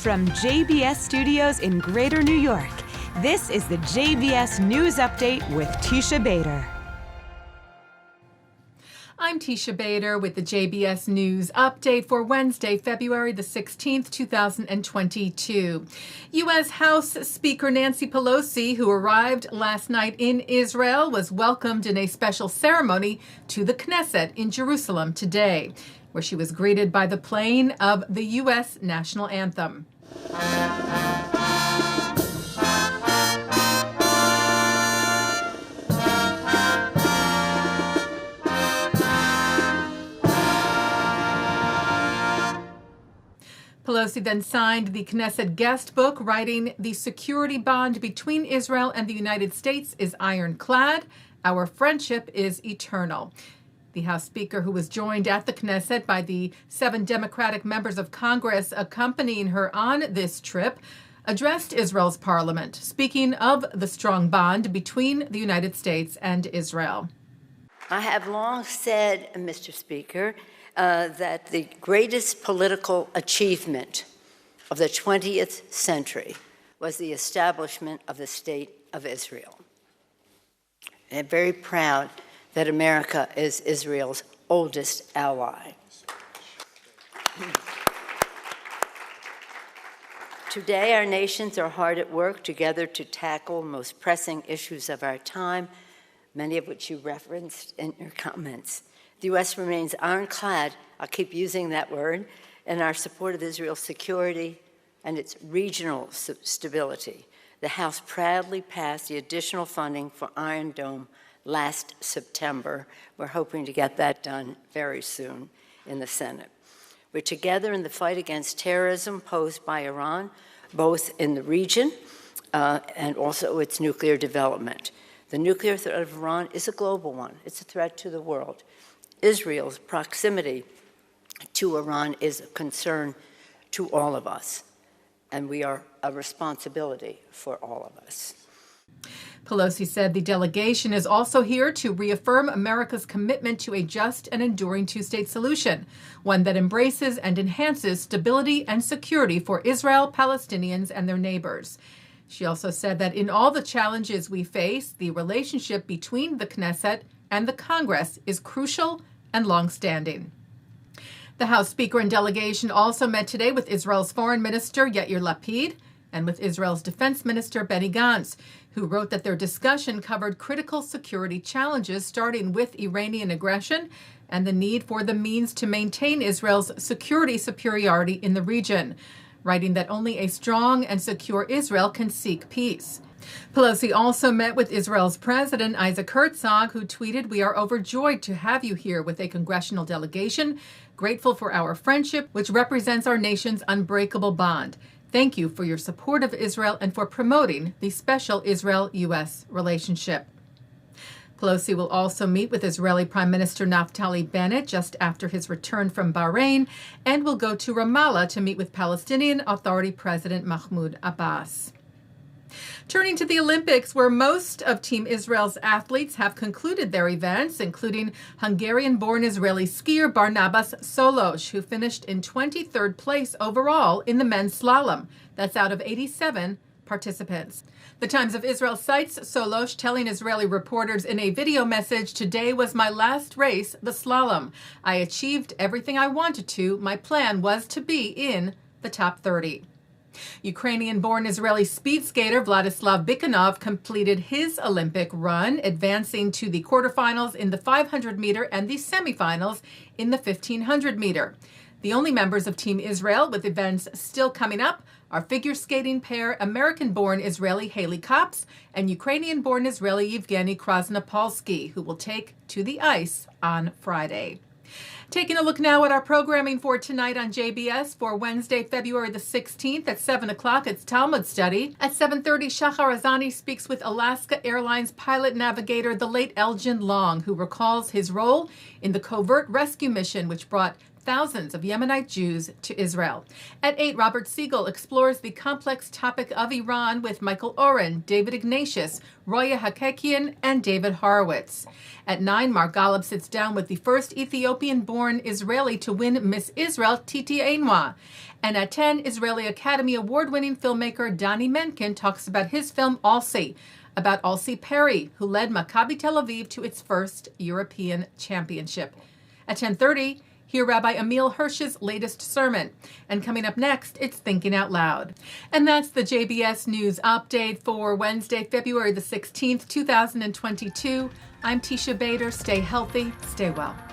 From JBS Studios in Greater New York, this is the JBS News Update with Teisha Bader. I'm Teisha Bader with the JBS News Update for Wednesday, February the 16th, 2022. U.S. House Speaker Nancy Pelosi, who arrived last night in Israel, was welcomed in a special ceremony to the Knesset in Jerusalem today, where she was greeted by the playing of the U.S. national anthem. Pelosi then signed the Knesset guest book, writing, "The security bond between Israel and the United States is ironclad. Our friendship is eternal." The House Speaker, who was joined at the Knesset by the 7 Democratic members of Congress accompanying her on this trip, addressed Israel's parliament, speaking of the strong bond between the United States and Israel. I have long said, Mr. Speaker, that the greatest political achievement of the 20th century was the establishment of the State of Israel. And I'm very proud that America is Israel's oldest ally. Today, our nations are hard at work together to tackle the most pressing issues of our time, many of which you referenced in your comments. The U.S. remains ironclad, I'll keep using that word, in our support of Israel's security and its regional stability. The House proudly passed the additional funding for Iron Dome last September. We're hoping to get that done very soon in the Senate. We're together in the fight against terrorism posed by Iran, both in the region and also its nuclear development. The nuclear threat of Iran is a global one. It's a threat to the world. Israel's proximity to Iran is a concern to all of us, and we are a responsibility for all of us. Pelosi said the delegation is also here to reaffirm America's commitment to a just and enduring two-state solution, one that embraces and enhances stability and security for Israel, Palestinians, and their neighbors. She also said that in all the challenges we face, the relationship between the Knesset and the Congress is crucial and long-standing. The House Speaker and delegation also met today with Israel's Foreign Minister Yair Lapid and with Israel's Defense Minister Benny Gantz, who wrote that their discussion covered critical security challenges, starting with Iranian aggression and the need for the means to maintain Israel's security superiority in the region, writing that only a strong and secure Israel can seek peace. Pelosi also met with Israel's President Isaac Herzog, who tweeted, "We are overjoyed to have you here with a congressional delegation, grateful for our friendship, which represents our nation's unbreakable bond. Thank you for your support of Israel and for promoting the special Israel-U.S. relationship." Pelosi will also meet with Israeli Prime Minister Naftali Bennett just after his return from Bahrain and will go to Ramallah to meet with Palestinian Authority President Mahmoud Abbas. Turning to the Olympics, where most of Team Israel's athletes have concluded their events, including Hungarian-born Israeli skier Barnabas Solosh, who finished in 23rd place overall in the men's slalom. That's out of 87 participants. The Times of Israel cites Solosh telling Israeli reporters in a video message, "Today was my last race, the slalom. I achieved everything I wanted to. My plan was to be in the top 30. Ukrainian-born Israeli speed skater Vladislav Bikanov completed his Olympic run, advancing to the quarterfinals in the 500-meter and the semifinals in the 1,500-meter. The only members of Team Israel with events still coming up are figure skating pair American-born Israeli Haley Kops and Ukrainian-born Israeli Yevgeny Krasnopolsky, who will take to the ice on Friday. Taking a look now at our programming for tonight on JBS for Wednesday, February the 16th at 7 o'clock, it's Talmud Study. At 7:30, Shahar Azani speaks with Alaska Airlines pilot navigator, the late Elgen Long, who recalls his role in the covert rescue mission which brought thousands of Yemenite Jews to Israel. At 8, Robert Siegel explores the complex topic of Iran with Michael Oren, David Ignatius, Roya Hakakian, and David Horowitz. At 9, Mark Golub sits down with the first Ethiopian Born Israeli to win Miss Israel, Titi Aynaw. And at 10, Israeli Academy Award-winning filmmaker Dani Menkin talks about his film Aulcie, about Aulcie Perry, who led Maccabi Tel Aviv to its first European championship. At 10:30, hear Rabbi Emil Hirsch's latest sermon. And coming up next, it's Thinking Out Loud. And that's the JBS News Update for Wednesday, February the 16th, 2022. I'm Teisha Bader. Stay healthy, stay well.